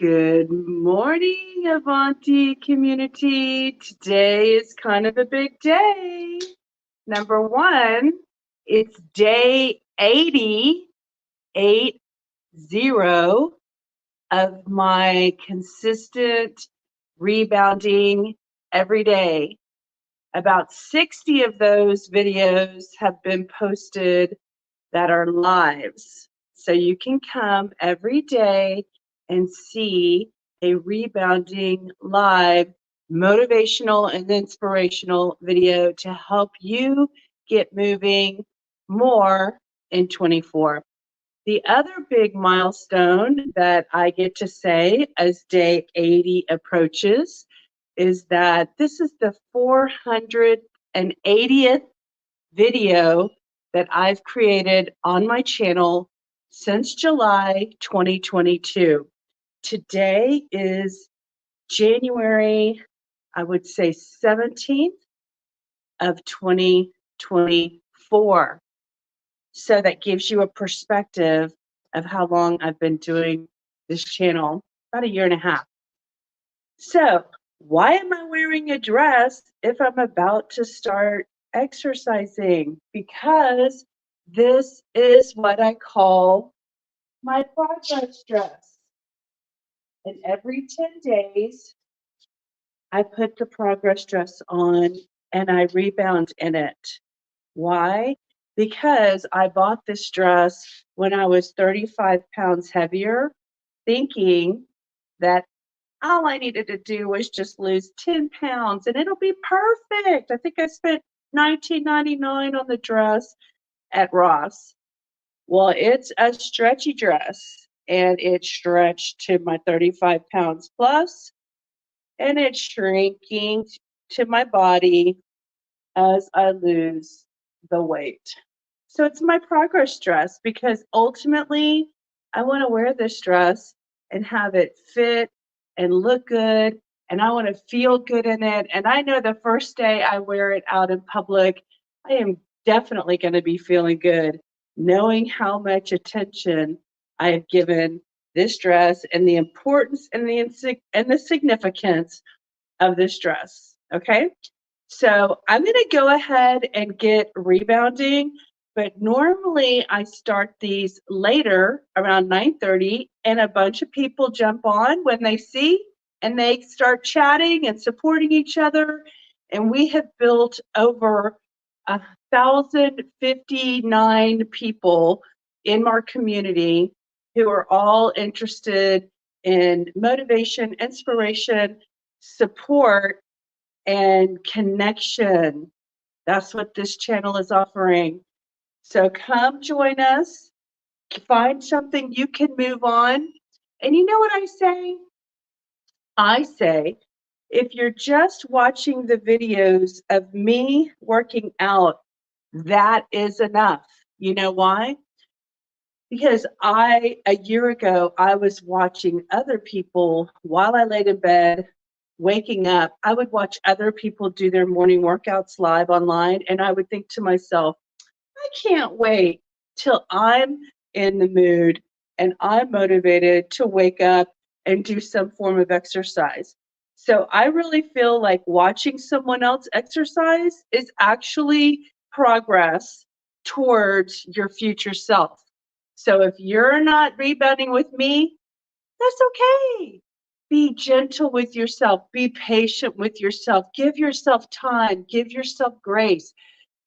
Good morning, Avanti community. Today is kind of a big day. Number one, it's day 80 of my consistent rebounding every day. About 60 of those videos have been posted that are lives. So you can come every day and see a rebounding live motivational and inspirational video to help you get moving more in 24. The other big milestone that I get to say as day 80 approaches is that this is the 480th video that I've created on my channel since July 2022. Today is January, I would say 17th of 2024. So that gives you a perspective of how long I've been doing this channel, about a year and a half. So why am I wearing a dress if I'm about to start exercising? Because this is what I call my progress dress. And every 10 days, I put the progress dress on and I rebound in it. Why? Because I bought this dress when I was 35 pounds heavier, thinking that all I needed to do was just lose 10 pounds and it'll be perfect. I think I spent $19.99 on the dress at Ross. Well, it's a stretchy dress and it stretched to my 35 pounds plus, and it's shrinking to my body as I lose the weight. So it's my progress dress because ultimately I want to wear this dress and have it fit and look good, and I want to feel good in it. And I know the first day I wear it out in public, I am definitely going to be feeling good, knowing how much attention I have given this dress and the importance and the significance of this dress. Okay. So I'm going to go ahead and get rebounding, but normally I start these later around 9:30, and a bunch of people jump on when they see, and they start chatting and supporting each other. And we have built over 1,059 people in our community who are all interested in motivation, inspiration, support, and connection. That's what this channel is offering. So come join us, find something you can move on. And you know what I say? I say, if you're just watching the videos of me working out, that is enough. You know why? Because a year ago, I was watching other people while I laid in bed, waking up. I would watch other people do their morning workouts live online, and I would think to myself, I can't wait till I'm in the mood and I'm motivated to wake up and do some form of exercise. So I really feel like watching someone else exercise is actually progress towards your future self. So if you're not rebounding with me, that's okay. Be gentle with yourself. Be patient with yourself. Give yourself time. Give yourself grace.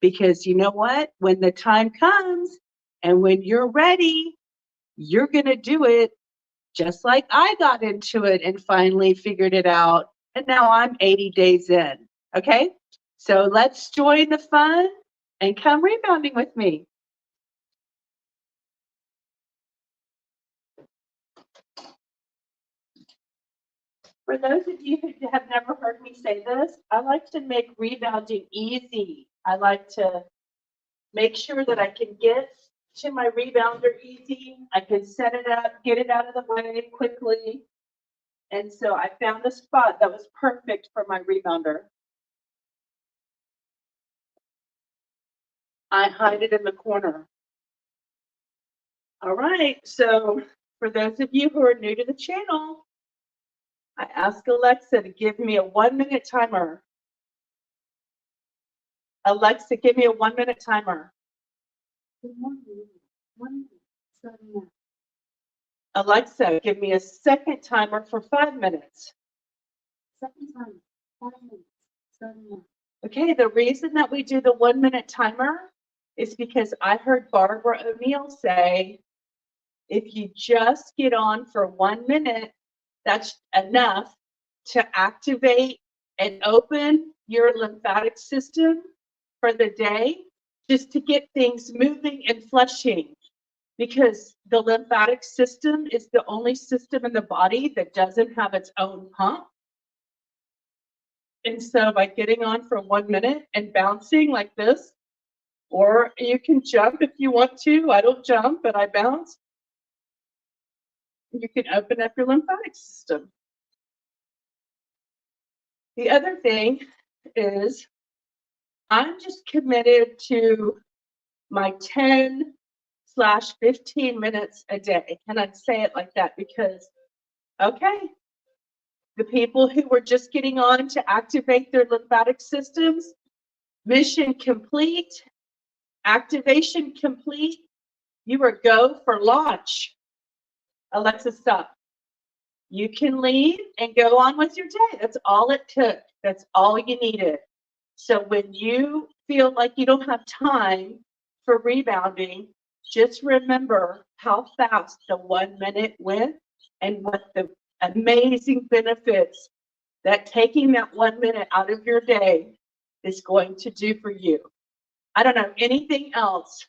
Because you know what? When the time comes and when you're ready, you're going to do it just like I got into it and finally figured it out. And now I'm 80 days in. Okay? So let's join the fun and come rebounding with me. For those of you who have never heard me say this, I like to make rebounding easy. I like to make sure that I can get to my rebounder easy. I can set it up, get it out of the way quickly. And so I found a spot that was perfect for my rebounder. I hide it in the corner. All right, so for those of you who are new to the channel, I asked Alexa to give me a 1-minute timer. Alexa, give me a 1-minute timer. Good morning. 1 minute. Starting now. Alexa, give me a second timer for 5 minutes. Second timer, 5 minutes. Starting now. Okay, the reason that we do the 1-minute timer is because I heard Barbara O'Neill say, if you just get on for 1 minute, that's enough to activate and open your lymphatic system for the day, just to get things moving and flushing. Because the lymphatic system is the only system in the body that doesn't have its own pump. And so by getting on for 1 minute and bouncing like this, or you can jump if you want to. I don't jump, but I bounce. You can open up your lymphatic system. The other thing is I'm just committed to my 10/15 minutes a day. And I'd say it like that because, okay, the people who were just getting on to activate their lymphatic systems, mission complete, activation complete, you are go for launch. Alexa, stop. You can leave and go on with your day. That's all it took. That's all you needed. So when you feel like you don't have time for rebounding, just remember how fast the 1 minute went and what the amazing benefits that taking that 1 minute out of your day is going to do for you. I don't know anything else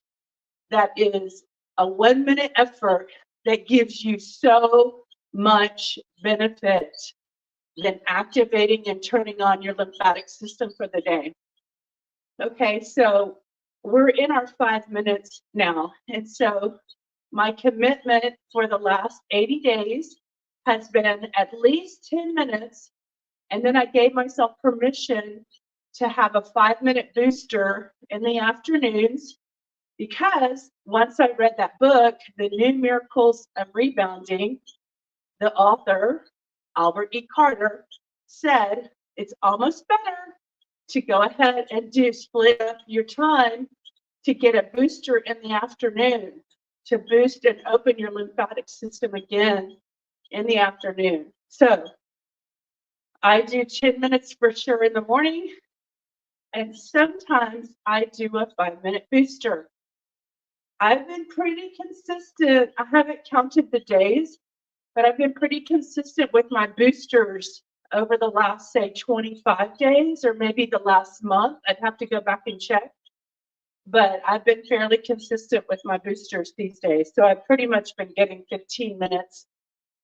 that is a 1 minute effort that gives you so much benefit than activating and turning on your lymphatic system for the day. Okay, so we're in our 5 minutes now. And so my commitment for the last 80 days has been at least 10 minutes. And then I gave myself permission to have a 5-minute booster in the afternoons, because once I read that book, The New Miracles of Rebounding, the author, Albert E. Carter, said it's almost better to go ahead and split up your time to get a booster in the afternoon, to boost and open your lymphatic system again in the afternoon. So I do 10 minutes for sure in the morning, and sometimes I do a 5-minute booster. I've been pretty consistent. I haven't counted the days, but I've been pretty consistent with my boosters over the last, say, 25 days, or maybe the last month. I'd have to go back and check. But I've been fairly consistent with my boosters these days. So I've pretty much been getting 15 minutes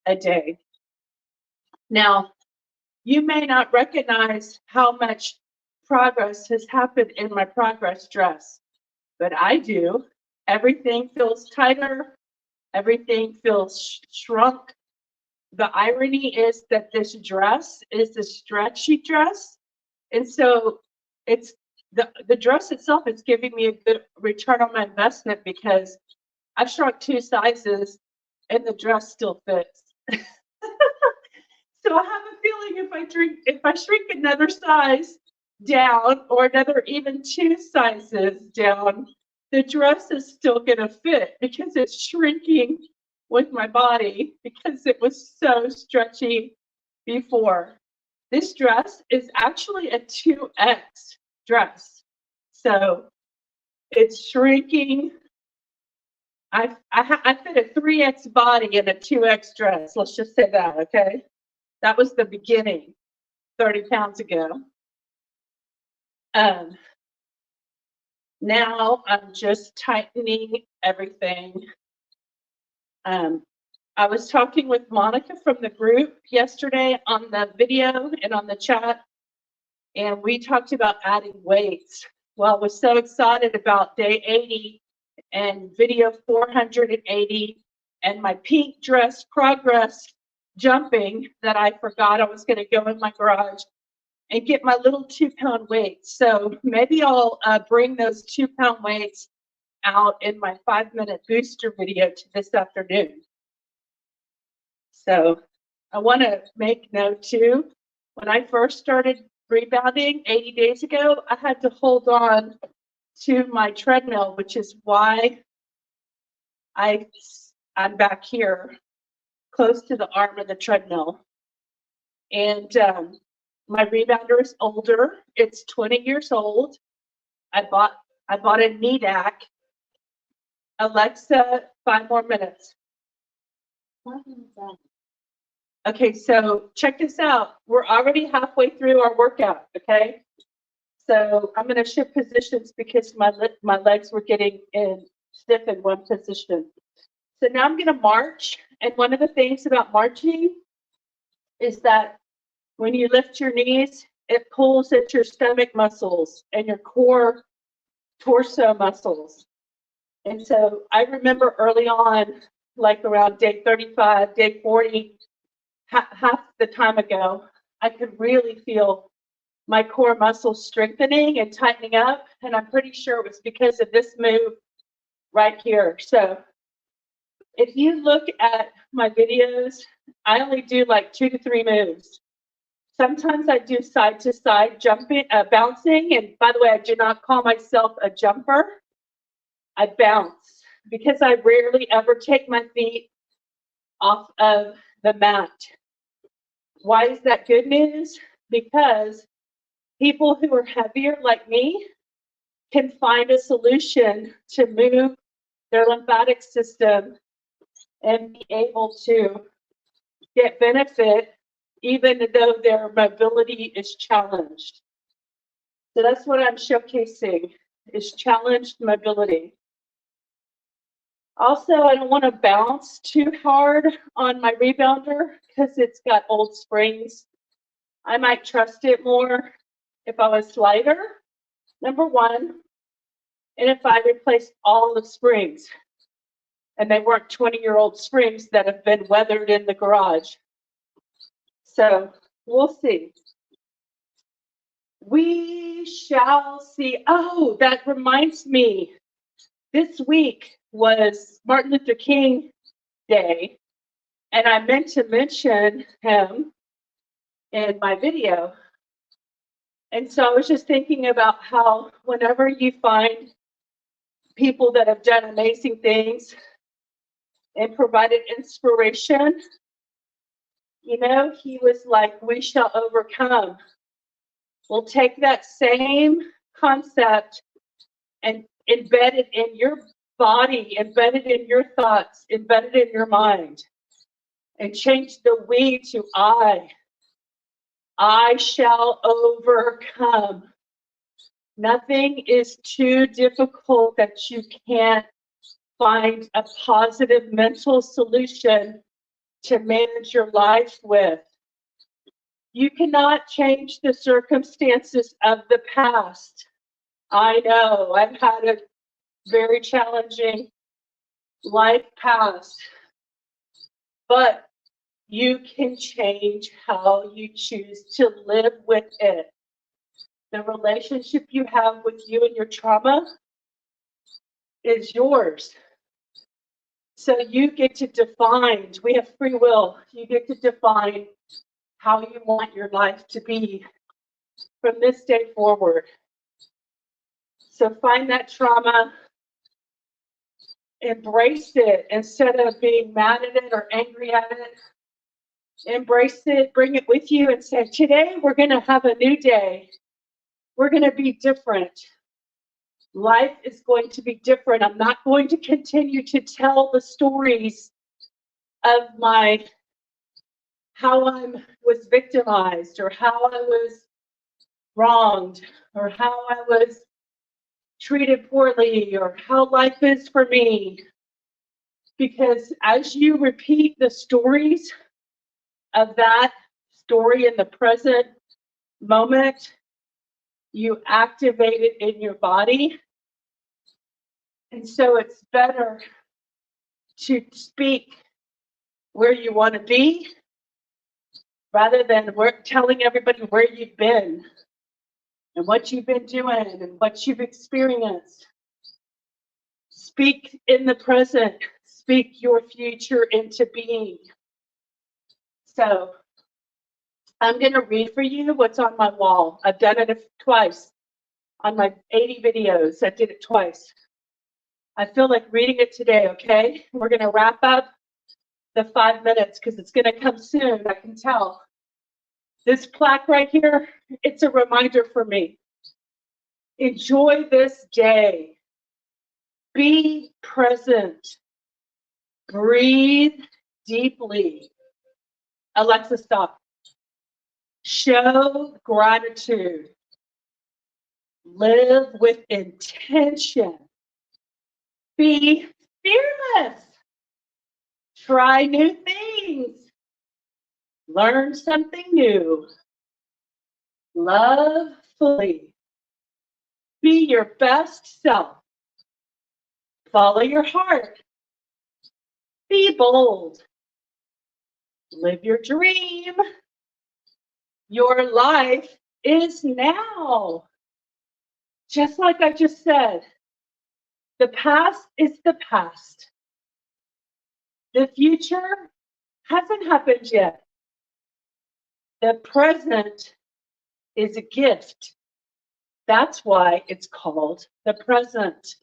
a day. Now, you may not recognize how much progress has happened in my progress dress, but I do. Everything feels tighter. Everything feels shrunk. The irony is that this dress is a stretchy dress. And so it's the dress itself is giving me a good return on my investment, because I've shrunk 2 sizes and the dress still fits. So I have a feeling if I shrink another size down, or another even 2 sizes down, the dress is still gonna fit, because it's shrinking with my body, because it was so stretchy before. This dress is actually a 2X dress. So it's shrinking. I fit a 3X body in a 2X dress. Let's just say that, okay? That was the beginning 30 pounds ago. Now I'm just tightening everything. I was talking with Monica from the group yesterday on the video and on the chat, and we talked about adding weights. Well, I was so excited about day 80 and video 480 and my pink dress progress jumping that I forgot I was going to go in my garage and get my little 2-pound weights. So maybe I'll bring those 2-pound weights out in my 5-minute booster video to this afternoon. So I want to make note too. When I first started rebounding 80 days ago, I had to hold on to my treadmill, which is why I'm back here close to the arm of the treadmill. And my rebounder is older. It's 20 years old. I bought a Needak. Alexa, 5 more minutes. Okay, so check this out. We're already halfway through our workout, okay? So I'm going to shift positions because my legs were getting stiff in one position. So now I'm going to march. And one of the things about marching is that when you lift your knees, it pulls at your stomach muscles and your core torso muscles. And so I remember early on, like around day 35, day 40, half the time ago, I could really feel my core muscles strengthening and tightening up. And I'm pretty sure it was because of this move right here. So if you look at my videos, I only do like 2 to 3 moves. Sometimes I do side to side jumping, bouncing. And by the way, I do not call myself a jumper. I bounce because I rarely ever take my feet off of the mat. Why is that good news? Because people who are heavier like me can find a solution to move their lymphatic system and be able to get benefit even though their mobility is challenged. So that's what I'm showcasing, is challenged mobility. Also, I don't want to bounce too hard on my rebounder because it's got old springs. I might trust it more if I was lighter, number one, and if I replaced all the springs and they weren't 20-year-old springs that have been weathered in the garage. So we'll see. We shall see. Oh, that reminds me. This week was Martin Luther King Day, and I meant to mention him in my video. And so I was just thinking about how whenever you find people that have done amazing things and provided inspiration, you know, he was like, we shall overcome. We'll take that same concept and embed it in your body, embed it in your thoughts, embed it in your mind, and change the we to I. I shall overcome. Nothing is too difficult that you can't find a positive mental solution to manage your life with. You cannot change the circumstances of the past. I know, I've had a very challenging life past, but you can change how you choose to live with it. The relationship you have with you and your trauma is yours. So you get to define, we have free will, you get to define how you want your life to be from this day forward. So find that trauma, embrace it instead of being mad at it or angry at it. Embrace it, bring it with you and say, today we're going to have a new day. We're going to be different. Life is going to be different. I'm not going to continue to tell the stories of how I was victimized or how I was wronged or how I was treated poorly or how life is for me. Because as you repeat the stories of that story in the present moment, you activate it in your body. And so it's better to speak where you want to be rather than telling everybody where you've been and what you've been doing and what you've experienced. Speak in the present. Speak your future into being. So I'm going to read for you what's on my wall. I've done it twice on my 80 videos. I did it twice. I feel like reading it today, okay? We're going to wrap up the 5 minutes because it's going to come soon, I can tell. This plaque right here, it's a reminder for me. Enjoy this day. Be present. Breathe deeply. Alexa, stop. Show gratitude. Live with intention. Be fearless. Try new things. Learn something new. Love fully. Be your best self. Follow your heart. Be bold. Live your dream. Your life is now. Just like I just said, the past is the past. The future hasn't happened yet. The present is a gift. That's why it's called the present.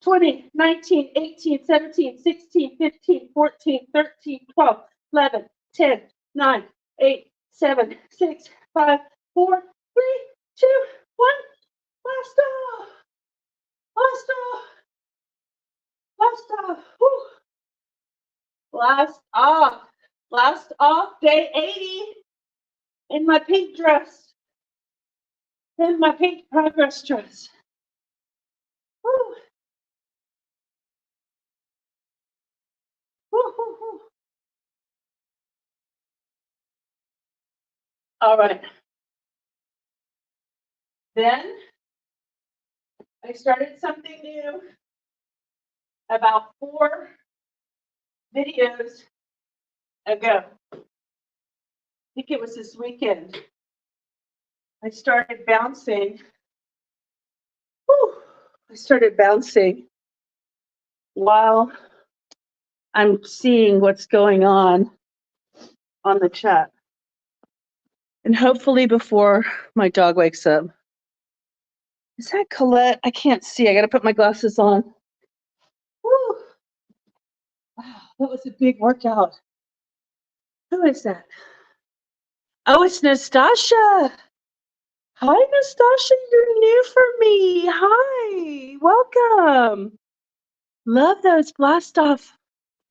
20, 19, 18, 17, 16, 15, 14, 13, 12, 11, 10, 9, 8, 7, 6, 5, 4, 3, 2, 1. Blast off! Blast off! Blast off! Whew. Blast off! Blast off! Day 80 in my pink dress. In my pink progress dress. Whew. Whew, whew, whew. All right. Then I started something new about 4 videos ago. I think it was this weekend. I started bouncing. Whew. I started bouncing while I'm seeing what's going on the chat. And hopefully before my dog wakes up. Is that Colette? I can't see. I got to put my glasses on. Woo. Wow, that was a big workout. Who is that? Oh, it's Nastasha. Hi, Nastasha. You're new for me. Hi. Welcome. Love those blast off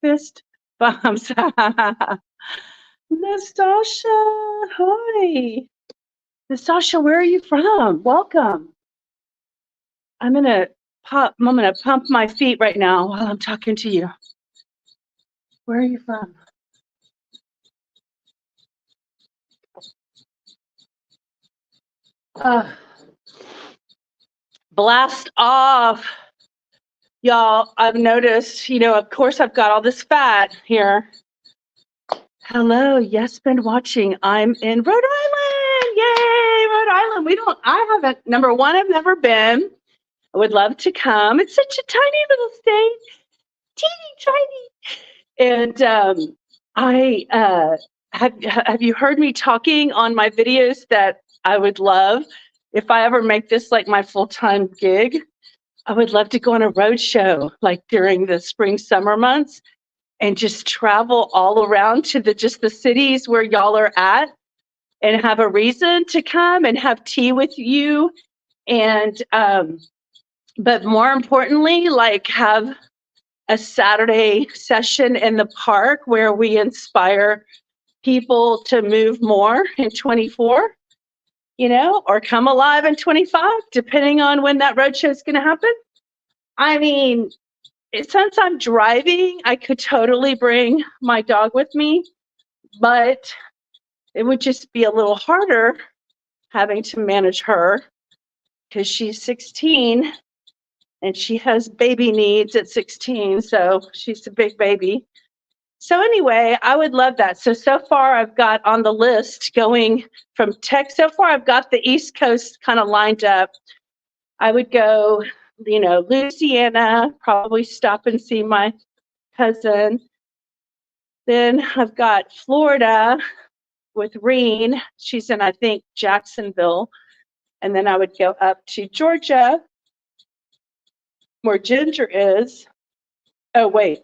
fist bumps. Nastasha. Hi. Nastasha, where are you from? Welcome. I'm gonna pump my feet right now while I'm talking to you. Where are you from? Blast off. Y'all, I've noticed, of course I've got all this fat here. Hello, yes, been watching. I'm in Rhode Island. Yay, Rhode Island. Number one, I've never been. I would love to come. It's such a tiny little state. Teeny tiny. And have you heard me talking on my videos that I would love, if I ever make this like my full-time gig, I would love to go on a road show like during the spring, summer months and just travel all around to the cities where y'all are at and have a reason to come and have tea with you. And, but more importantly, like have a Saturday session in the park where we inspire people to move more in 24, or come alive in 25, depending on when that road show is going to happen. I mean, since I'm driving, I could totally bring my dog with me, but it would just be a little harder having to manage her because she's 16 and she has baby needs at 16, so she's a big baby. So anyway, I would love that. So far I've got on the list going from so far I've got the East Coast kind of lined up. I would go, Louisiana, probably stop and see my cousin. Then I've got Florida with Reen. She's in, I think, Jacksonville. And then I would go up to Georgia, where Ginger is. Oh, wait.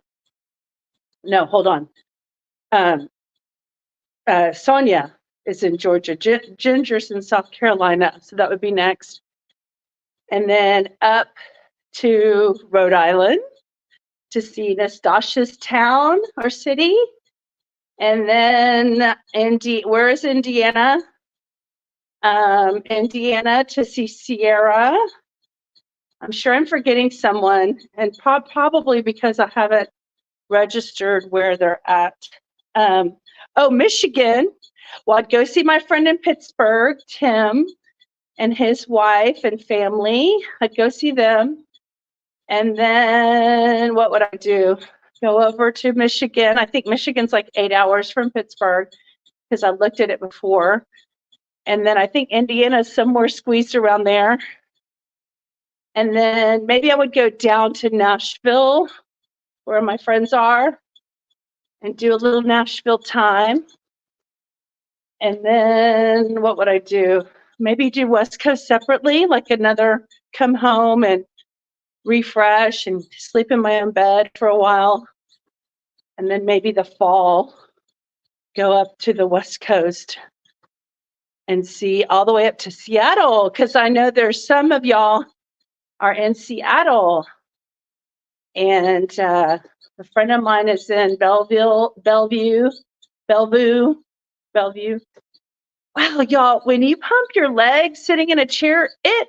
No, hold on. Sonia is in Georgia. Ginger's in South Carolina. So that would be next. And then up to Rhode Island to see Nastasia's town or city. And then where is Indiana? Indiana to see Sierra. I'm sure I'm forgetting someone, and probably because I haven't registered where they're at. Michigan. Well, I'd go see my friend in Pittsburgh, Tim, and his wife and family. I'd go see them. And then what would I do? Go over to Michigan. I think Michigan's like 8 hours from Pittsburgh because I looked at it before. And then I think Indiana's somewhere squeezed around there. And then maybe I would go down to Nashville, where my friends are, and do a little Nashville time. And then what would I do? Maybe do West Coast separately, like another come home and refresh and sleep in my own bed for a while. And then maybe the fall, go up to the West Coast and see all the way up to Seattle, because I know there's some of y'all are in Seattle. And a friend of mine is in Bellevue. Wow, y'all, when you pump your legs sitting in a chair, it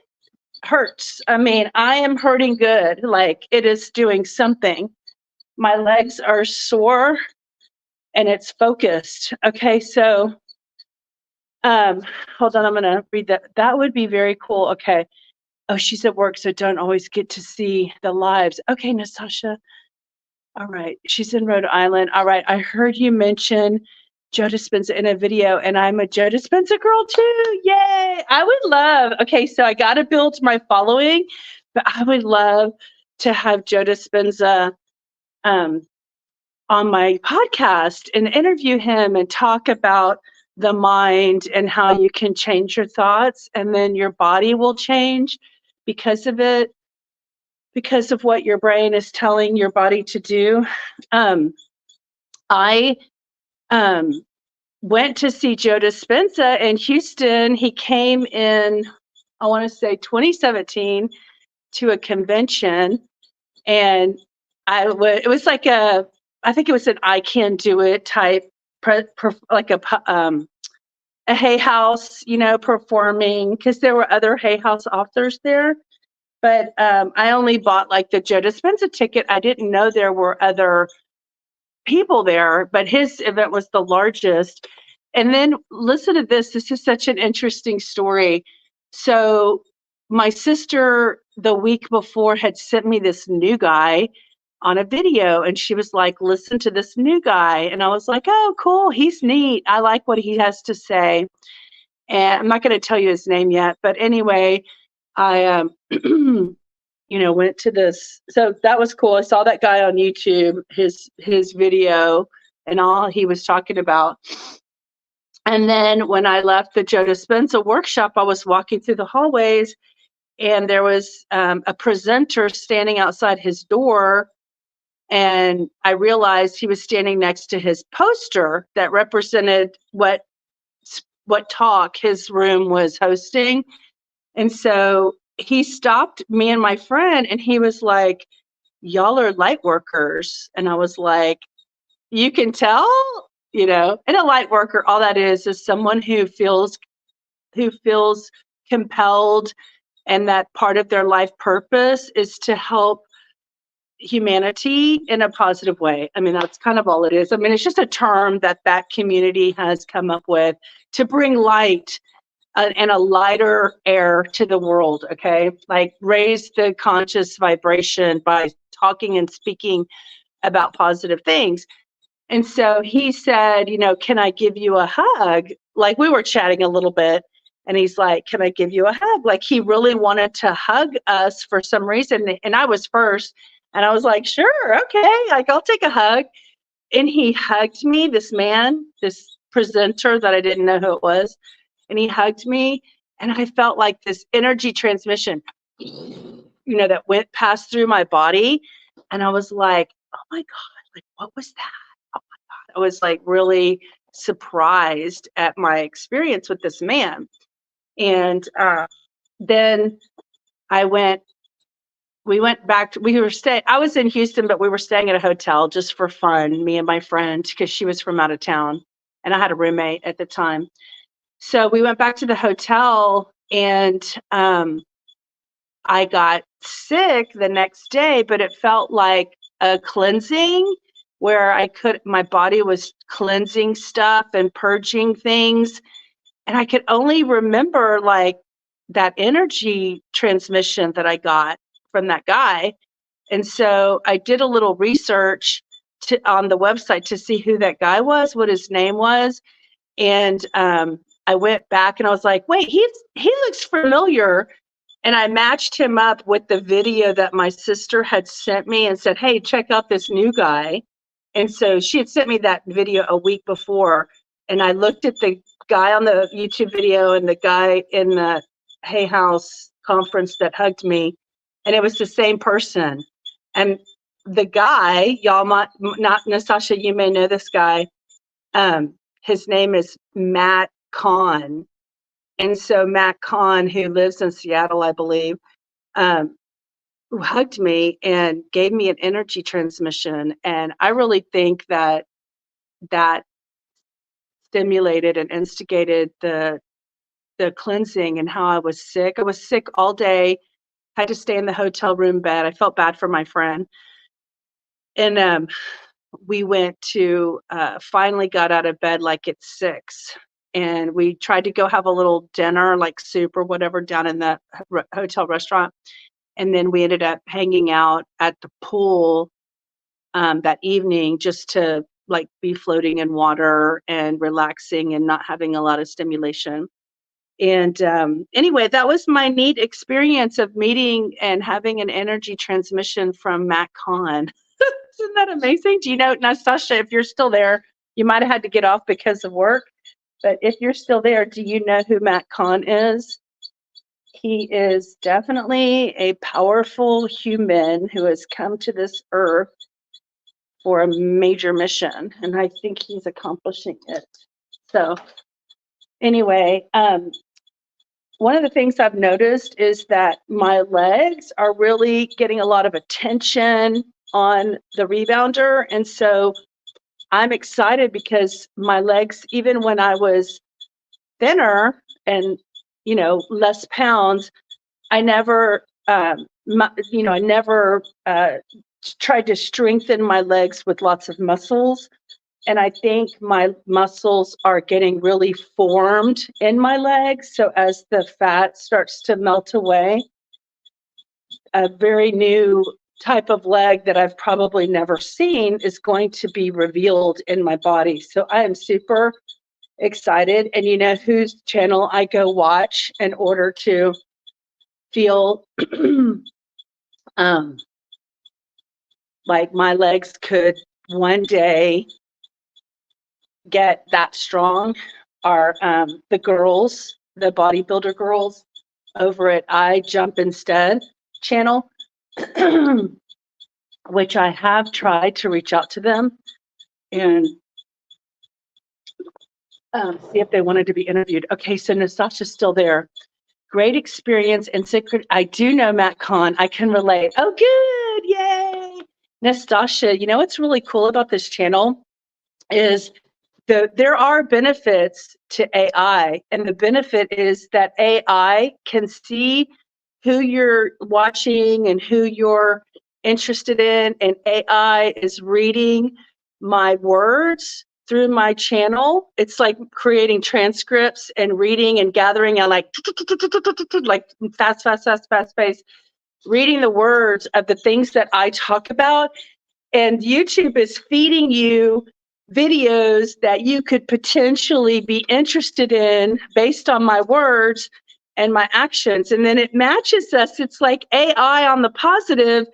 hurts. I mean, I am hurting good. Like, it is doing something. My legs are sore and it's focused. Okay, so hold on, I'm gonna read that. That would be very cool. Okay. Oh, she's at work, so don't always get to see the lives. Okay, Natasha. All right, she's in Rhode Island. All right, I heard you mention Joe Dispenza in a video, and I'm a Joe Dispenza girl too. Yay! I would love. Okay, so I got to build my following, but I would love to have Joe Dispenza on my podcast and interview him and talk about the mind and how you can change your thoughts, and then your body will change because of it, because of what your brain is telling your body to do. I went to see Joe Dispenza in Houston. He came in, I want to say 2017, to a convention, and it was like I think it was an I Can Do It type, like a Hay House, performing, because there were other Hay House authors there. But I only bought like the Joe Dispenza ticket. I didn't know there were other people there, but his event was the largest. And then listen to this. This is such an interesting story. So my sister the week before had sent me this new guy on a video, and she was like, listen to this new guy. And I was like, oh, cool. He's neat. I like what he has to say. And I'm not going to tell you his name yet, but anyway, I went to this. So that was cool. I saw that guy on YouTube, his video and all he was talking about. And then when I left the Joe Dispenza workshop, I was walking through the hallways, and there was a presenter standing outside his door. And I realized he was standing next to his poster that represented what talk his room was hosting. And so he stopped me and my friend, and he was like, y'all are light workers. And I was like, you can tell, and a light worker, all that is someone who feels compelled, and that part of their life purpose is to help humanity in a positive way. I mean, that's kind of all it is. I mean, it's just a term that community has come up with to bring light and a lighter air to the world, okay? Like, raise the conscious vibration by talking and speaking about positive things. And so he said, can I give you a hug? Like, we were chatting a little bit, and he's like, can I give you a hug? Like, he really wanted to hug us for some reason. And I was first, and I was like, sure, okay, like, I'll take a hug. and he hugged me, this man, this presenter that I didn't know who it was, and he hugged me, and I felt like this energy transmission, that went passed through my body, and I was like, oh my God, like, what was that? Oh my God. I was like really surprised at my experience with this man. And then we went back I was in Houston, but we were staying at a hotel just for fun, me and my friend, because she was from out of town and I had a roommate at the time. So we went back to the hotel, and I got sick the next day, but it felt like a cleansing where my body was cleansing stuff and purging things. And I could only remember like that energy transmission that I got from that guy. And so I did a little research on the website to see who that guy was, what his name was. And I went back and I was like, wait, he looks familiar. And I matched him up with the video that my sister had sent me and said, hey, check out this new guy. And so she had sent me that video a week before. And I looked at the guy on the YouTube video and the guy in the Hay House conference that hugged me. And it was the same person. And the guy, y'all might not, Natasha, you may know this guy. His name is Matt Kahn. And so Matt Kahn, who lives in Seattle, I believe, hugged me and gave me an energy transmission. And I really think that stimulated and instigated the cleansing and how I was sick. I was sick all day, had to stay in the hotel room bed. I felt bad for my friend. And we went to finally got out of bed like at 6. And we tried to go have a little dinner, like soup or whatever, down in the hotel restaurant. And then we ended up hanging out at the pool that evening just to like be floating in water and relaxing and not having a lot of stimulation. And anyway, that was my neat experience of meeting and having an energy transmission from Matt Kahn. Isn't that amazing? Do you know, Natasha, if you're still there, you might have had to get off because of work. But if you're still there, do you know who Matt Kahn is? He is definitely a powerful human who has come to this earth for a major mission, and I think he's accomplishing it. So anyway, one of the things I've noticed is that my legs are really getting a lot of attention on the rebounder, and so I'm excited because my legs, even when I was thinner and less pounds, I never tried to strengthen my legs with lots of muscles. And I think my muscles are getting really formed in my legs. So as the fat starts to melt away, a very new type of leg that I've probably never seen is going to be revealed in my body. So I am super excited. And you know whose channel I go watch in order to feel like my legs could one day get that strong are the girls, the bodybuilder girls over at I Jump Instead channel, which I have tried to reach out to them and see if they wanted to be interviewed. Okay, so Natasha's still there. Great experience and secret. I do know Matt Kahn. I can relate. Oh, good. Yay. Natasha, you know what's really cool about this channel is there are benefits to AI, and the benefit is that AI can see who you're watching and who you're interested in, and AI is reading my words through my channel. It's like creating transcripts and reading and gathering and like fast pace, reading the words of the things that I talk about. And YouTube is feeding you videos that you could potentially be interested in based on my words and my actions. And then it matches us. It's like AI on the positive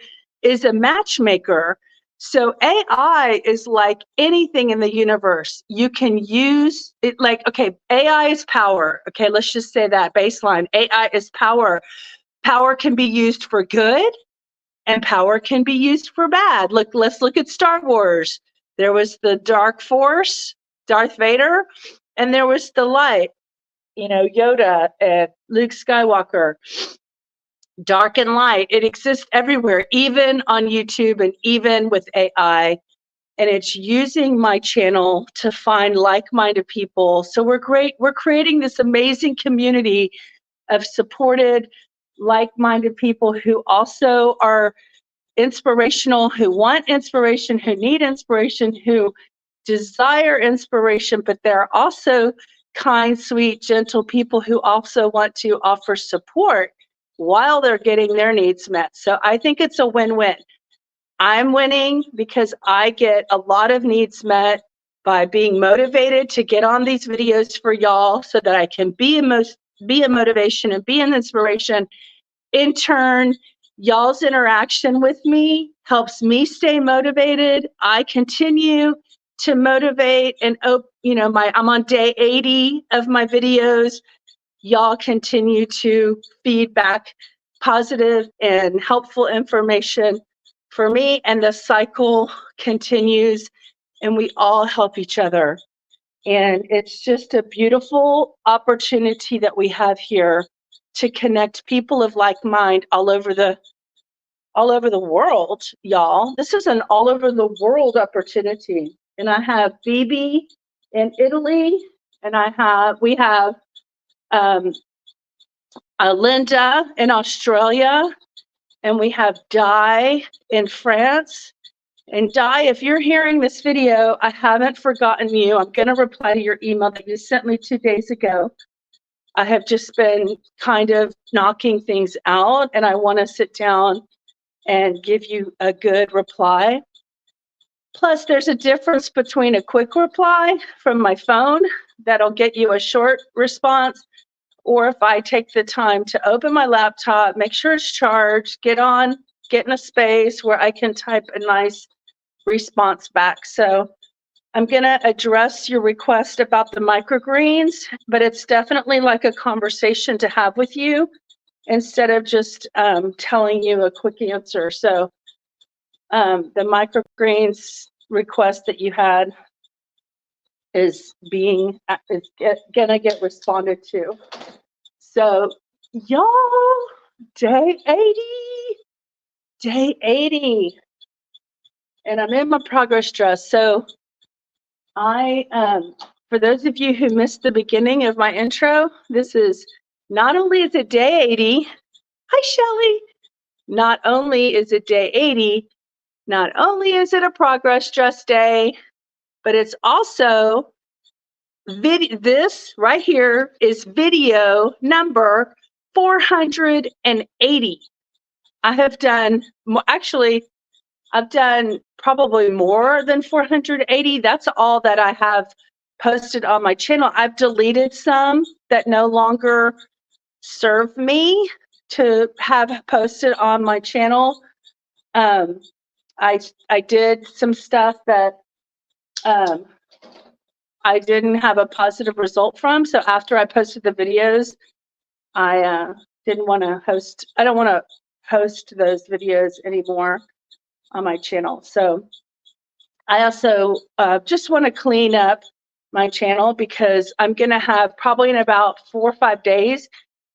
is a matchmaker. So AI is like anything in the universe. You can use it like, okay, AI is power. Okay, let's just say that baseline. AI is power. Power can be used for good and power can be used for bad. Look, let's look at Star Wars. There was the dark force, Darth Vader, and there was the light, Yoda and Luke Skywalker. Dark and light, it exists everywhere, even on YouTube and even with AI. And it's using my channel to find like-minded people. So we're creating this amazing community of supported, like-minded people who also are inspirational, who want inspiration, who need inspiration, who desire inspiration, but they're also kind, sweet, gentle people who also want to offer support while they're getting their needs met. So I think it's a win-win. I'm winning because I get a lot of needs met by being motivated to get on these videos for y'all so that I can be a motivation and be an inspiration. In turn, y'all's interaction with me helps me stay motivated. I continue to motivate and I'm on day 80 of my videos. Y'all continue to feed back positive and helpful information for me, and the cycle continues and we all help each other. And it's just a beautiful opportunity that we have here to connect people of like mind all over the world, y'all. This is an all over the world opportunity. And I have Phoebe in Italy, and we have Linda in Australia, and we have Di in France. And Di, if you're hearing this video, I haven't forgotten you. I'm going to reply to your email that you sent me 2 days ago. I have just been kind of knocking things out, and I want to sit down and give you a good reply. Plus, there's a difference between a quick reply from my phone that'll get you a short response, or if I take the time to open my laptop, make sure it's charged, get in a space where I can type a nice response back. So I'm going to address your request about the microgreens, but it's definitely like a conversation to have with you instead of just telling you a quick answer. So the microgreens request that you had is going to get responded to. So y'all, day 80. And I'm in my progress dress. So for those of you who missed the beginning of my intro, this is not only is it day 80. Hi, Shelly. Not only is it day 80, not only is it a progress dress day, but it's also this right here is video number 480. I have done, actually, I've done probably more than 480. That's all that I have posted on my channel. I've deleted some that no longer serve me to have posted on my channel. I did some stuff that I didn't have a positive result from. So after I posted the videos, I didn't want to host. I don't want to host those videos anymore on my channel. So I also just want to clean up my channel because I'm going to have probably in about 4 or 5 days,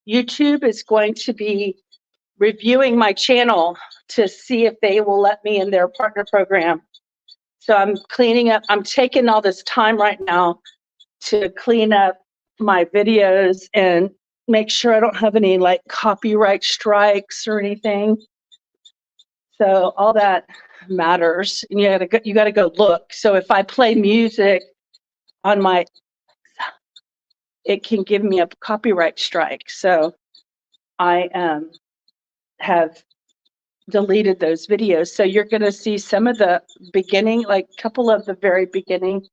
YouTube is going to be reviewing my channel to see if they will let me in their partner program. So I'm cleaning up. I'm taking all this time right now to clean up my videos and make sure I don't have any like copyright strikes or anything. So all that matters. And you gotta go look. So if I play music on my, it can give me a copyright strike. So I have deleted those videos. So you're gonna see some of the beginning, like a couple of the very beginning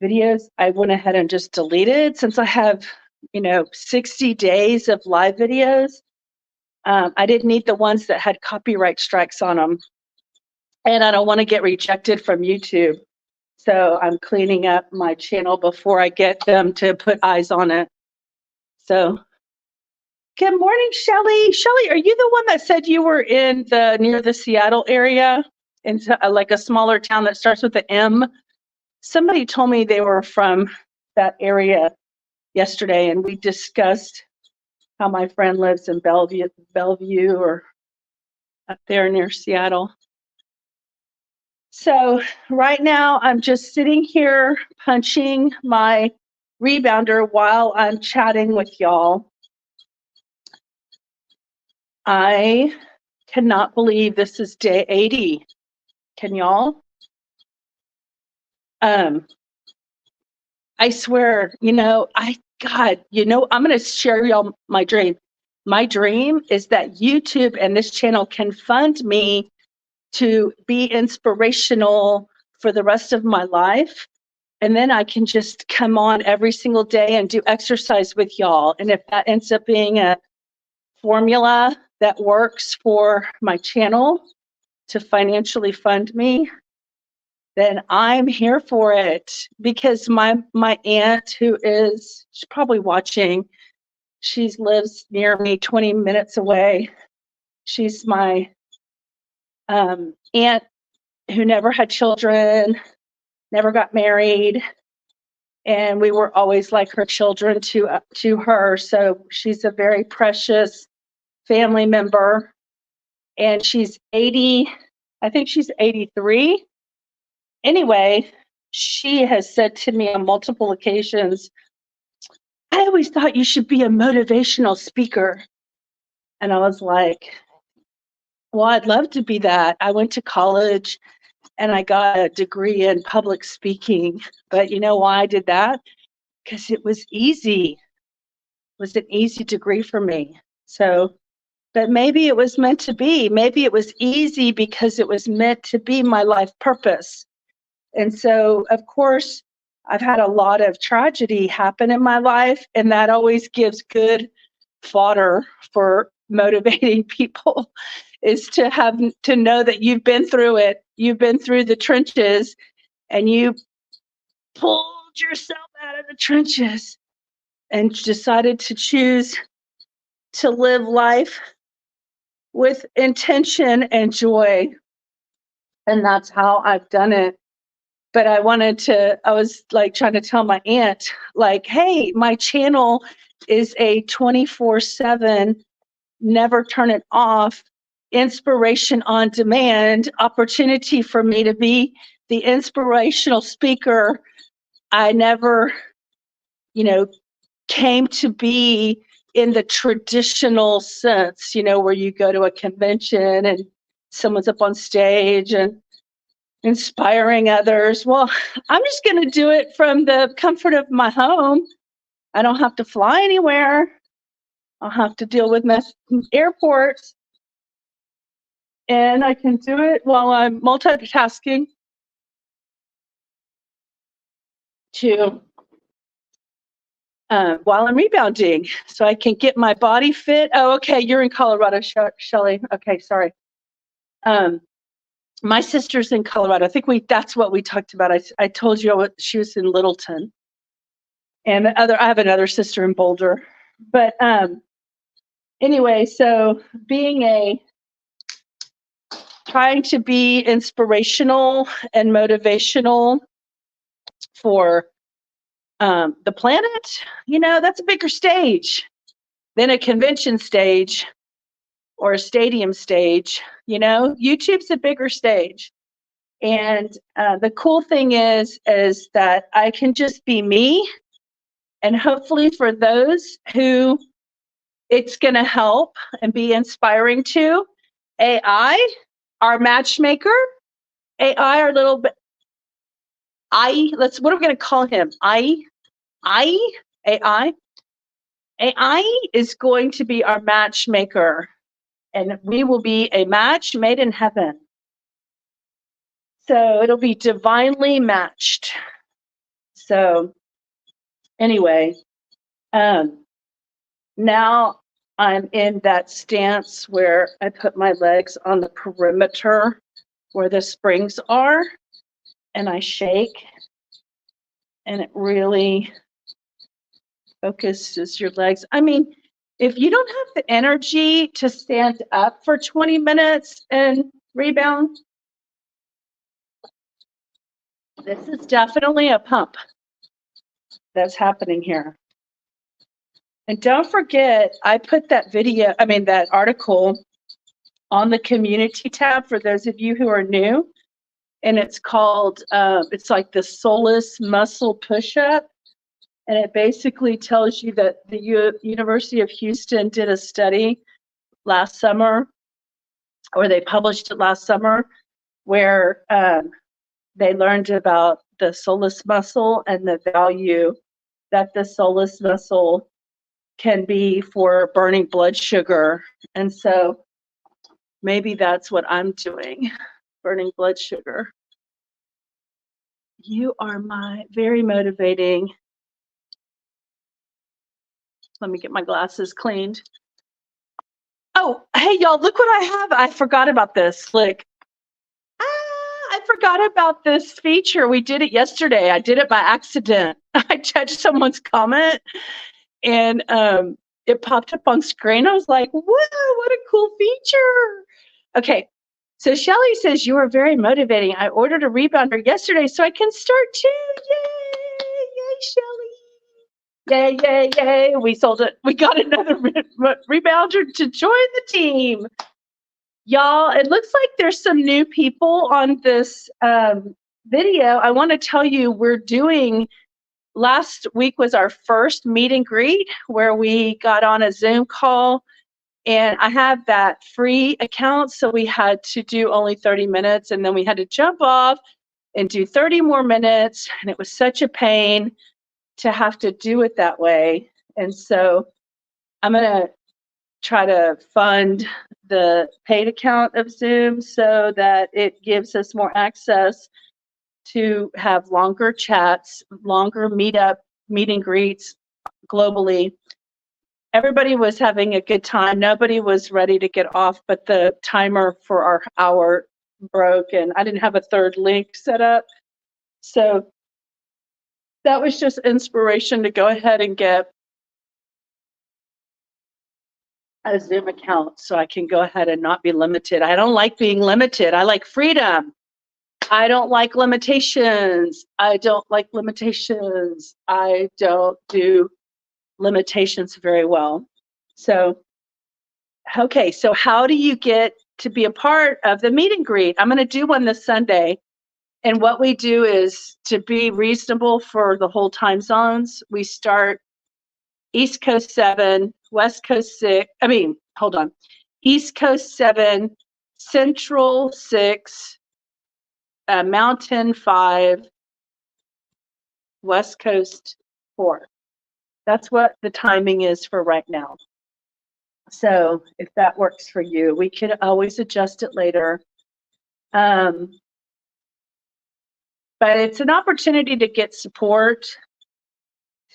videos I went ahead and just deleted since I have 60 days of live videos. I didn't need the ones that had copyright strikes on them. and I don't want to get rejected from YouTube. So I'm cleaning up my channel before I get them to put eyes on it. So good morning, Shelly. Shelly, are you the one that said you were in near the Seattle area, in like a smaller town that starts with the M? Somebody told me they were from that area yesterday, and we discussed how my friend lives in Bellevue or up there near Seattle. So right now I'm just sitting here punching my rebounder while I'm chatting with y'all. I cannot believe this is day 80. Can y'all? I swear, I'm going to share y'all my dream. My dream is that YouTube and this channel can fund me to be inspirational for the rest of my life. And then I can just come on every single day and do exercise with y'all. And if that ends up being a formula that works for my channel to financially fund me, then I'm here for it. Because my aunt, she's probably watching, she lives near me 20 minutes away. She's my aunt who never had children, never got married, and we were always like her children to her. So she's a very precious family member, and she's 80. I think she's 83. Anyway, she has said to me on multiple occasions, I always thought you should be a motivational speaker. And I was like, well, I'd love to be that. I went to college and I got a degree in public speaking. But you know why I did that? Because it was easy. It was an easy degree for me. So, but maybe it was meant to be. Maybe it was easy because it was meant to be my life purpose. And so, of course, I've had a lot of tragedy happen in my life, and that always gives good fodder for motivating people, is to know that you've been through it. You've been through the trenches, and you pulled yourself out of the trenches and decided to choose to live life with intention and joy. And that's how I've done it. But I was like trying to tell my aunt, like, hey, my channel is a 24/7, never turn it off, inspiration on demand, opportunity for me to be the inspirational speaker I never, came to be in the traditional sense, where you go to a convention and someone's up on stage and inspiring others. Well, I'm just going to do it from the comfort of my home. I don't have to fly anywhere. I'll have to deal with airports. And I can do it while I'm multitasking while I'm rebounding, so I can get my body fit. Oh, okay, you're in Colorado, Shelly. Okay, sorry. My sister's in Colorado. I think that's what we talked about. I told you she was in Littleton. And I have another sister in Boulder. But anyway, so trying to be inspirational and motivational for the planet, that's a bigger stage than a convention stage or a stadium stage. YouTube's a bigger stage. And the cool thing is that I can just be me. And hopefully for those who it's going to help and be inspiring to, AI, our matchmaker, AI, our little bit, what are we going to call him? AI is going to be our matchmaker, and we will be a match made in heaven. So it'll be divinely matched. So anyway, now I'm in that stance where I put my legs on the perimeter where the springs are, and I shake, and it really focuses your legs. I mean, if you don't have the energy to stand up for 20 minutes and rebound, this is definitely a pump that's happening here. And don't forget, I put that that article on the community tab for those of you who are new. And it's called, it's like the Solus Muscle Push-Up. And it basically tells you that the University of Houston did a study last summer, or they published it last summer, where they learned about the soleus muscle and the value that the soleus muscle can be for burning blood sugar. And so maybe that's what I'm doing, burning blood sugar. You are very motivating. Let me get my glasses cleaned. Oh, hey, y'all, look what I have. I forgot about this. Like, I forgot about this feature. We did it yesterday. I did it by accident. I touched someone's comment, and it popped up on screen. I was like, whoa, what a cool feature. Okay, so Shelly says, you are very motivating. I ordered a rebounder yesterday so I can start too. Yay, yay, Shelly. Yay, yay, yay. We sold it. We got another rebounder to join the team. Y'all, it looks like there's some new people on this video. I want to tell you, last week was our first meet and greet where we got on a Zoom call, and I have that free account, so we had to do only 30 minutes, and then we had to jump off and do 30 more minutes, and it was such a pain to have to do it that way. And so I'm going to try to fund the paid account of Zoom so that it gives us more access to have longer chats, longer meet and greets globally. Everybody was having a good time. Nobody was ready to get off, but the timer for our hour broke, and I didn't have a third link set up. So that was just inspiration to go ahead and get a Zoom account so I can go ahead and not be limited. I don't like being limited. I like freedom. I don't like limitations. I don't do limitations very well. So, okay, so how do you get to be a part of the meet and greet? I'm going to do one this Sunday. And what we do is, to be reasonable for the whole time zones, we start East Coast 7, West Coast 6, East Coast 7, Central 6, Mountain 5, West Coast 4. That's what the timing is for right now. So if that works for you, we could always adjust it later. But it's an opportunity to get support,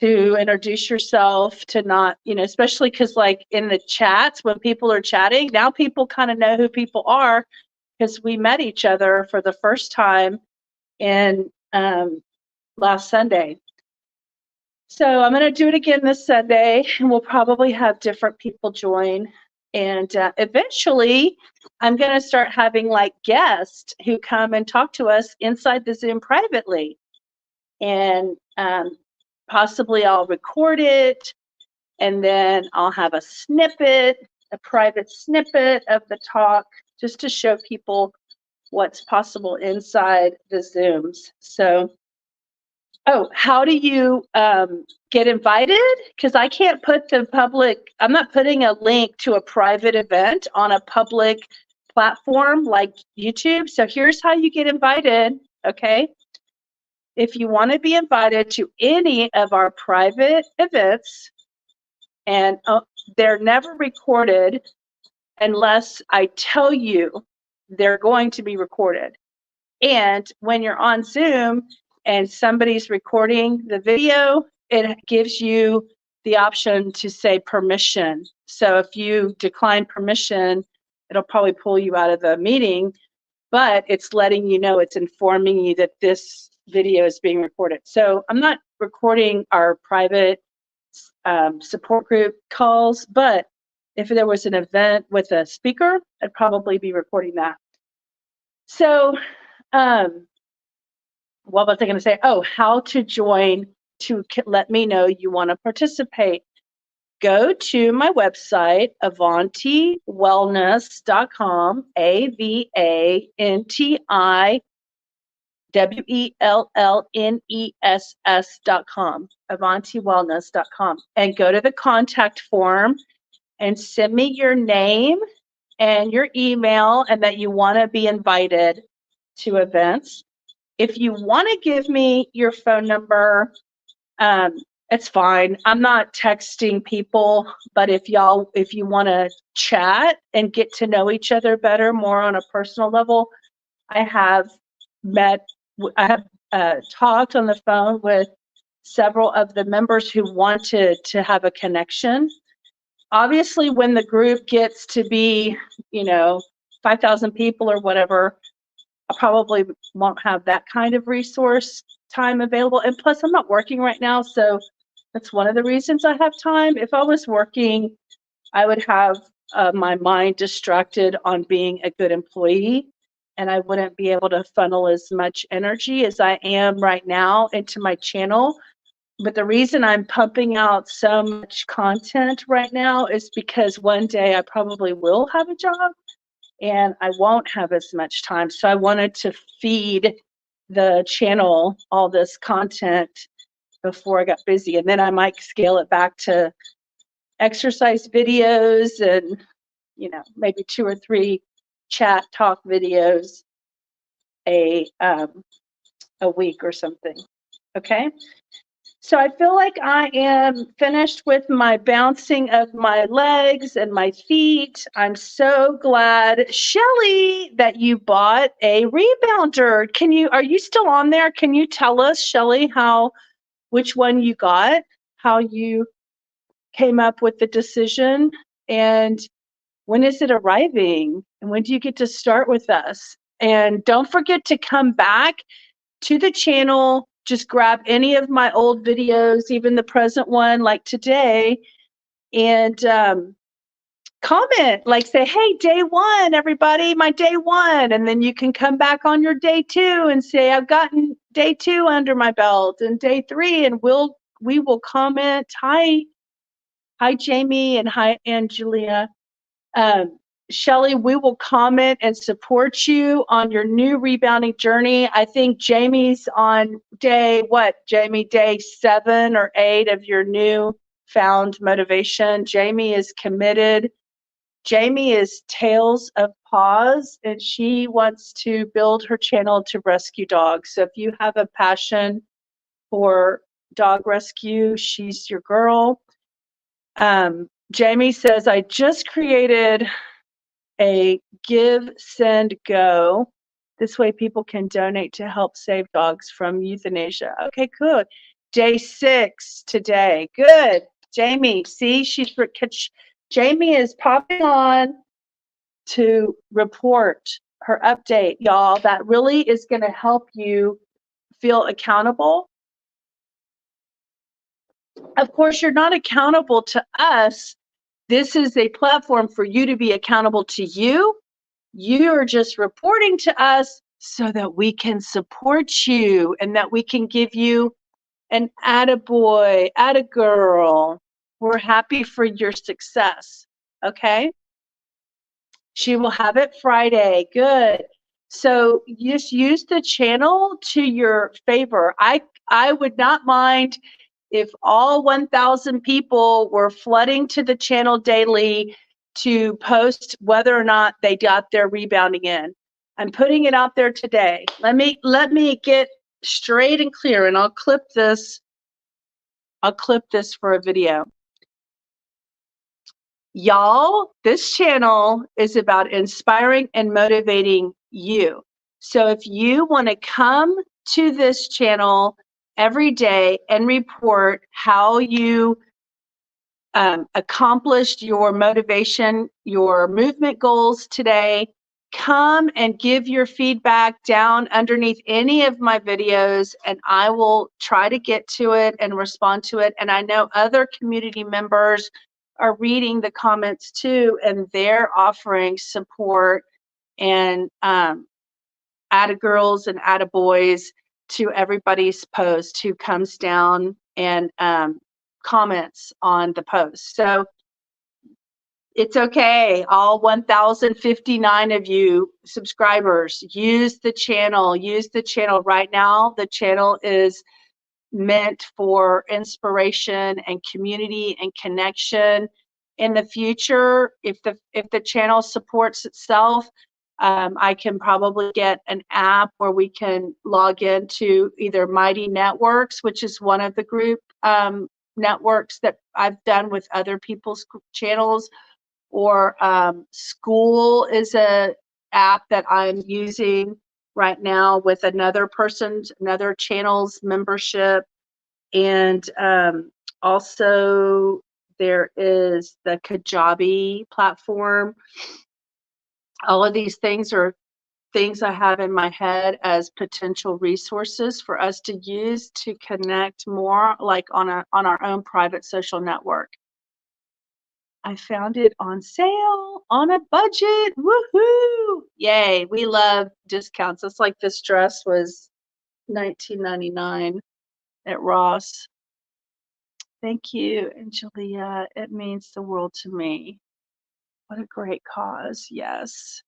to introduce yourself, to not, especially because like in the chats, when people are chatting, now people kind of know who people are because we met each other for the first time in last Sunday. So I'm going to do it again this Sunday, and we'll probably have different people join. And eventually, I'm going to start having like guests who come and talk to us inside the Zoom privately. And possibly I'll record it, and then I'll have a private snippet of the talk, just to show people what's possible inside the Zooms. So, how do you get invited? Because I can't put I'm not putting a link to a private event on a public platform like YouTube. So here's how you get invited, okay? If you want to be invited to any of our private events, and they're never recorded unless I tell you they're going to be recorded. And when you're on Zoom and somebody's recording the video, it gives you the option to say permission. So if you decline permission, it'll probably pull you out of the meeting. but it's letting you know, it's informing you that this video is being recorded. So I'm not recording our private support group calls, but if there was an event with a speaker, I'd probably be recording that. So what was I going to say? Oh, how to join to let me know you want to participate. Go to my website, avantiwellness.com, AvantiWellness.com, avantiwellness.com, and go to the contact form and send me your name and your email and that you want to be invited to events. If you want to give me your phone number, it's fine. I'm not texting people, but if you want to chat and get to know each other better, more on a personal level, I have talked on the phone with several of the members who wanted to have a connection. Obviously, when the group gets to be, 5,000 people or whatever, I probably won't have that kind of resource time available. And plus, I'm not working right now, so that's one of the reasons I have time. If I was working, I would have my mind distracted on being a good employee, and I wouldn't be able to funnel as much energy as I am right now into my channel. But the reason I'm pumping out so much content right now is because one day I probably will have a job and I won't have as much time. So I wanted to feed the channel all this content before I got busy. And then I might scale it back to exercise videos and, maybe 2 or 3 chat talk videos a week or something. Okay. So I feel like I am finished with my bouncing of my legs and my feet. I'm so glad, Shelly, that you bought a rebounder. Are you still on there? Can you tell us, Shelly, which one you got, how you came up with the decision, and when is it arriving? And when do you get to start with us? And don't forget to come back to the channel. Just grab any of my old videos, even the present one like today, and comment, like say, hey, day 1, everybody, my day 1. And then you can come back on your day 2 and say, I've gotten day 2 under my belt and day 3. And we will comment. Hi, Jamie, and hi, Angelia. Shelly, we will comment and support you on your new rebounding journey. I think Jamie's on day 7 or 8 of your new found motivation. Jamie is committed. Jamie is Tales of Paws, and she wants to build her channel to rescue dogs. So if you have a passion for dog rescue, she's your girl. Jamie says, I just created a give, send, go. This way people can donate to help save dogs from euthanasia. Okay, good. Day 6 today. Good. Jamie, see, Jamie is popping on to report her update, y'all. That really is going to help you feel accountable. Of course, you're not accountable to us. This is a platform for you to be accountable to you. You're just reporting to us so that we can support you and that we can give you an attaboy, attagirl. We're happy for your success. Okay? She will have it Friday. Good. So just use the channel to your favor. I would not mind if all 1,000 people were flooding to the channel daily to post whether or not they got their rebounding in. I'm putting it out there today. Let me get straight and clear, and I'll clip this for a video. Y'all, this channel is about inspiring and motivating you. So if you want to come to this channel every day and report how you accomplished your motivation, your movement goals today, come and give your feedback down underneath any of my videos, and I will try to get to it and respond to it. And I know other community members are reading the comments too, and they're offering support and atta-girls and atta-boys to everybody's post who comes down and comments on the post. So it's okay. All 1,059 of you subscribers, use the channel. Use the channel right now. The channel is meant for inspiration and community and connection. In the future, if the channel supports itself, I can probably get an app where we can log into either Mighty Networks, which is one of the group networks that I've done with other people's channels, or School is a app that I'm using right now with another channel's membership. And also there is the Kajabi platform. All of these things are things I have in my head as potential resources for us to use to connect more, like on our own private social network. I found it on sale on a budget. Woohoo! Yay, we love discounts. It's like this dress was $19.99 at Ross. Thank you, Angelia. It means the world to me. What a great cause. Yes.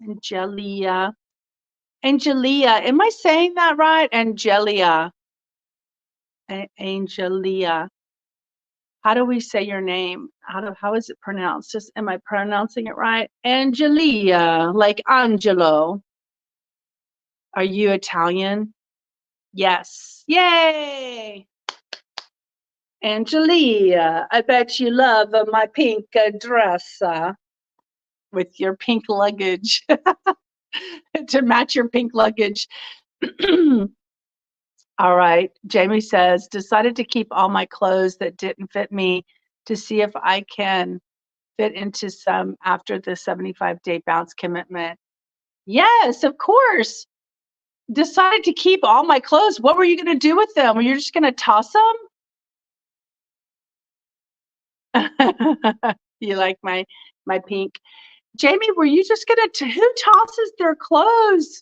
Angelia. Angelia. Am I saying that right? Angelia. Angelia. How do we say your name? How is it pronounced? Just, am I pronouncing it right? Angelia, like Angelo. Are you Italian? Yes. Yay! Angelia, I bet you love my pink dress with your pink luggage to match your pink luggage. All right. Jamie says, decided to keep all my clothes that didn't fit me to see if I can fit into some after the 75-day bounce commitment. Yes, of course. Decided to keep all my clothes. What were you going to do with them? Were you just going to toss them? You like my pink? Jamie, were you just going to, who tosses their clothes?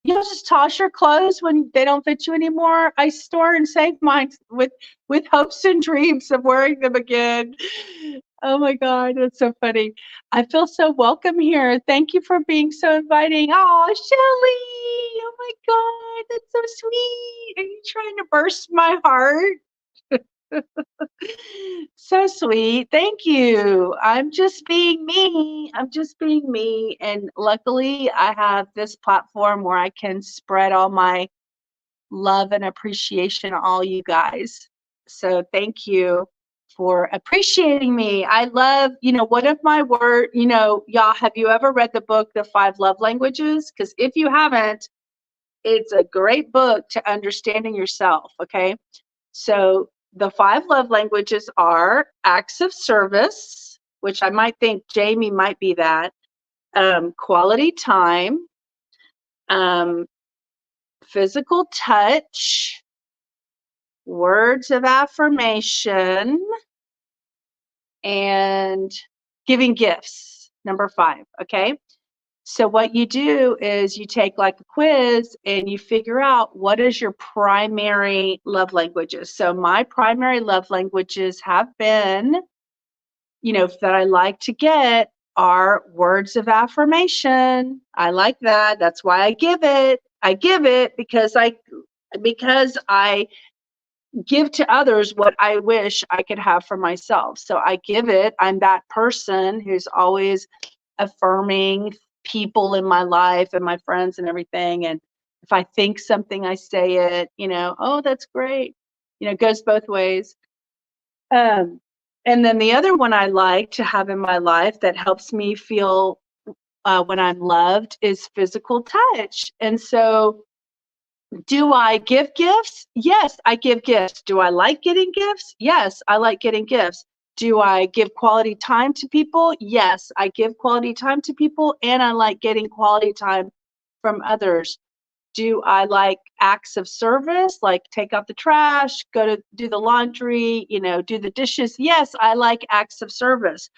You'll just toss your clothes when they don't fit you anymore. I store and save mine with hopes and dreams of wearing them again. Oh my God, that's so funny. I feel so welcome here. Thank you for being so inviting. Oh, Shelly. Oh my God, that's so sweet. Are you trying to burst my heart? So sweet. Thank you. I'm just being me. I'm just being me. And luckily, I have this platform where I can spread all my love and appreciation to all you guys. So thank you for appreciating me. I love, one of my y'all, have you ever read the book, The 5 Love Languages? Because if you haven't, it's a great book to understanding yourself, okay? So the 5 love languages are acts of service, which I might think Jamie might be that, quality time, physical touch, words of affirmation, and giving gifts, number 5, okay? So what you do is you take like a quiz and you figure out what is your primary love languages. So my primary love languages have been, that I like to get are words of affirmation. I like that. That's why I give it. I give it because I give to others what I wish I could have for myself. So I give it. I'm that person who's always affirming people in my life and my friends and everything. And if I think something, I say it, oh, that's great. It goes both ways. And then the other one I like to have in my life that helps me feel when I'm loved is physical touch. And so do I give gifts? Yes, I give gifts. Do I like getting gifts? Yes, I like getting gifts. Do I give quality time to people? Yes, I give quality time to people, and I like getting quality time from others. Do I like acts of service, like take out the trash, go to do the laundry, do the dishes? Yes, I like acts of service,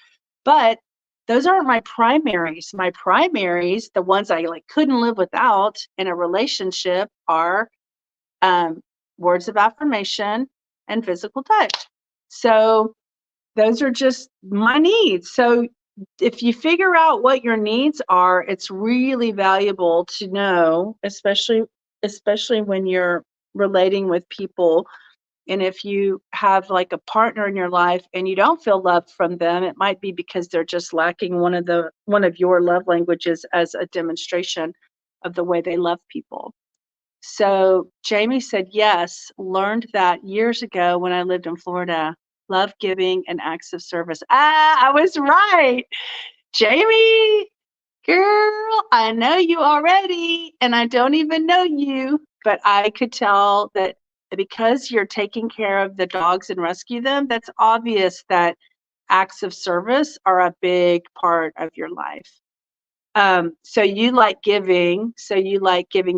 but those aren't my primaries. My primaries, the ones I couldn't live without in a relationship, are words of affirmation and physical touch. So those are just my needs. So if you figure out what your needs are, it's really valuable to know, especially when you're relating with people. And if you have a partner in your life and you don't feel love from them, it might be because they're just lacking one of your love languages as a demonstration of the way they love people. So Jamie said, yes, learned that years ago when I lived in Florida. Love giving and acts of service. I was right. Jamie, girl, I know you already, and I don't even know you, but I could tell that because you're taking care of the dogs and rescue them, that's obvious that acts of service are a big part of your life. So you like giving,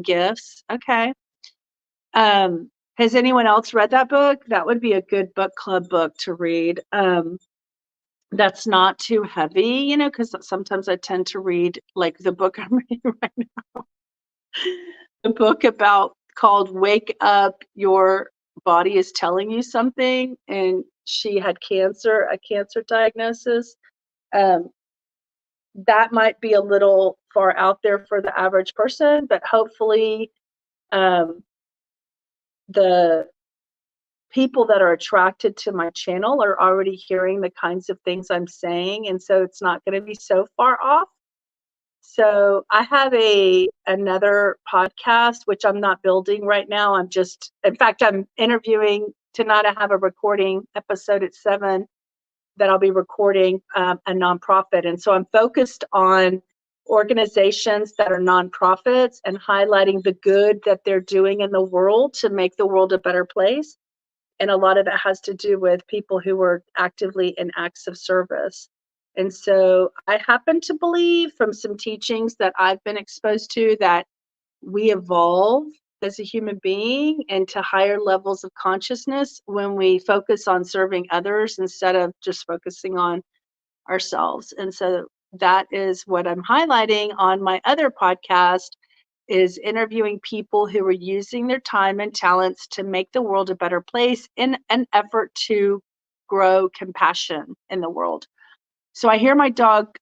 gifts. Okay. Has anyone else read that book? That would be a good book club book to read. That's not too heavy, because sometimes I tend to read the book I'm reading right now. The book called Wake Up, Your Body is Telling You Something. And she had a cancer diagnosis. That might be a little far out there for the average person, but hopefully the people that are attracted to my channel are already hearing the kinds of things I'm saying, and so it's not going to be so far off. So I have another podcast, which I'm not building right now. In fact, I'm interviewing tonight. I have a recording episode at 7 that I'll be recording, a nonprofit. And so I'm focused on organizations that are nonprofits and highlighting the good that they're doing in the world to make the world a better place. And a lot of it has to do with people who are actively in acts of service. And so I happen to believe from some teachings that I've been exposed to that we evolve as a human being into higher levels of consciousness when we focus on serving others instead of just focusing on ourselves. And so that is what I'm highlighting on my other podcast, is interviewing people who are using their time and talents to make the world a better place in an effort to grow compassion in the world. So I hear my dog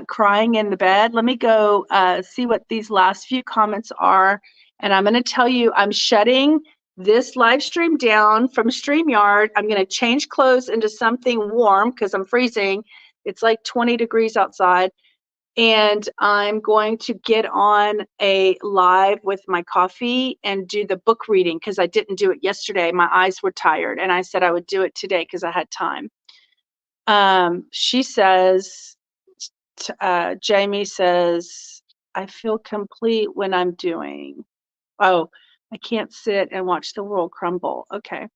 crying in the bed. Let me go see what these last few comments are. And I'm going to tell you, I'm shutting this live stream down from StreamYard. I'm going to change clothes into something warm because I'm freezing. It's like 20 degrees outside. And I'm going to get on a live with my coffee and do the book reading because I didn't do it yesterday. My eyes were tired. And I said I would do it today because I had time. She says, Jamie says, I feel complete when I'm doing. Oh, I can't sit and watch the world crumble. Okay.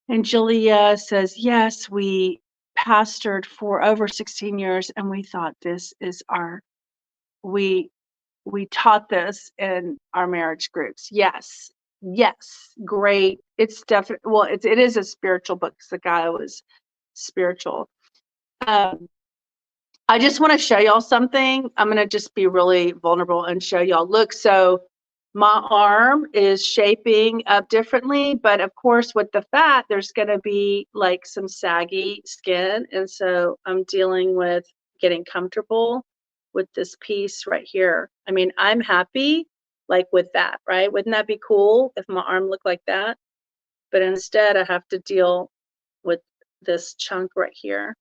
And Julia says, yes, we pastored for over 16 years and we thought this is we taught this in our marriage groups. Yes. Great. It's definitely, well, it is a spiritual book because the guy was spiritual. I just want to show y'all something. I'm going to just be really vulnerable and show y'all. Look, so my arm is shaping up differently, but of course with the fat, there's going to be some saggy skin. And so I'm dealing with getting comfortable with this piece right here. I mean, I'm happy with that, right? Wouldn't that be cool if my arm looked like that? But instead I have to deal with this chunk right here.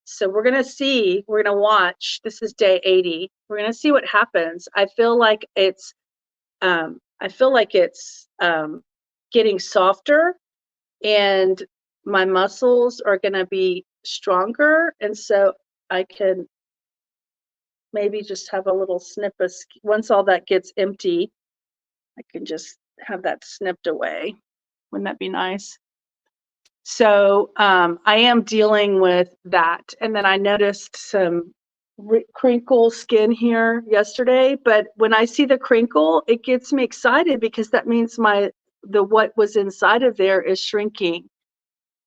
So we're going to watch, this is day 80. We're going to see what happens. I feel like it's getting softer and my muscles are going to be stronger. And so I can maybe just have a little snip once all that gets empty, I can just have that snipped away. Wouldn't that be nice? So I am dealing with that. And then I noticed some crinkle skin here yesterday. But when I see the crinkle, it gets me excited because that means what was inside of there is shrinking.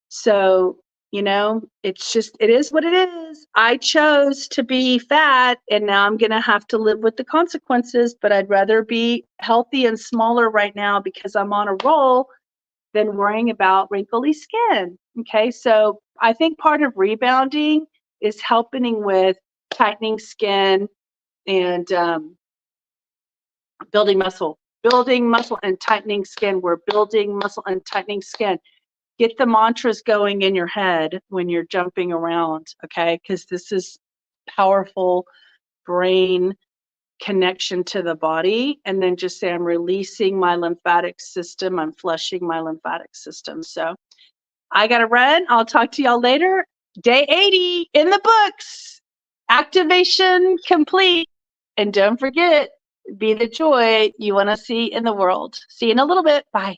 So, you know, it is what it is. I chose to be fat and now I'm going to have to live with the consequences, but I'd rather be healthy and smaller right now because I'm on a roll than worrying about wrinkly skin. Okay, so I think part of rebounding is helping with tightening skin and building muscle and tightening skin. We're building muscle and tightening skin. Get the mantras going in your head when you're jumping around, okay? Because this is powerful brain connection to the body. And then just say, I'm releasing my lymphatic system. I'm flushing my lymphatic system. So I got to run. I'll talk to y'all later. Day 80 in the books. Activation complete. And don't forget, be the joy you want to see in the world. See you in a little bit. Bye.